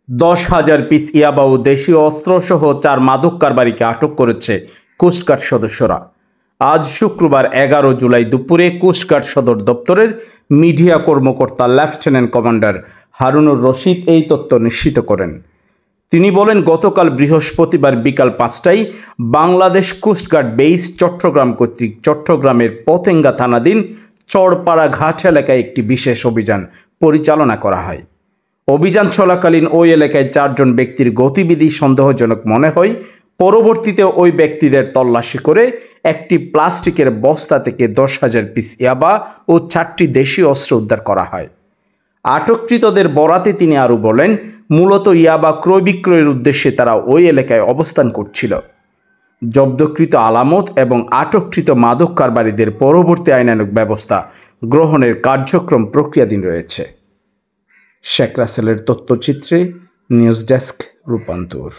10,000 piece ইয়াবা ও দেশীয় অস্ত্রসহ 4 মাদক কারবারিকে আটক করেছে কোস্টগার্ড সদস্যরা। আজ শুক্রবার 11 জুলাই দুপুরে কোস্টগার্ড সদর দপ্তরের মিডিয়া কর্মকর্তা লেফটেন্যান্ট কমান্ডার হারুনুর রশিদ এই তথ্য নিশ্চিত করেন। তিনি বলেন, গতকাল বৃহস্পতিবার বিকাল 5টায় বাংলাদেশ কোস্টগার্ড বেস চট্টগ্রাম কর্তৃক চট্টগ্রামের পতেঙ্গা থানাধীন চরপাড়া ঘাট এলাকায় একটি বিশেষ অভিযান পরিচালনা করা হয়। অভিযান চলাকালীন ওই এলাকায় 4 জন ব্যক্তির গতিবিধি সন্দেহজনক মনে হয়। পরবর্তীতে ওই ব্যক্তিদের তল্লাশি করে একটি প্লাস্টিকের বস্তা থেকে 10,000 পিস ইয়াবা ও 4টি দেশীয় অস্ত্র উদ্ধার করা হয়। আটককৃতদের বরাতে তিনি আরও বলেন, মূলত ইয়াবা ক্রয় বিক্রয়ের উদ্দেশ্যে তারা ওই এলাকায় অবস্থান করছিল। জব্দকৃত আলামত এবং আটককৃত মাদক কারবারিদের পরবর্তী আইনানুগ ব্যবস্থা গ্রহণের কার্যক্রম প্রক্রিয়াধীন রয়েছে। শেখ রাসেলের তথ্যচিত্রে নিউজ ডেস্ক, রূপান্তর।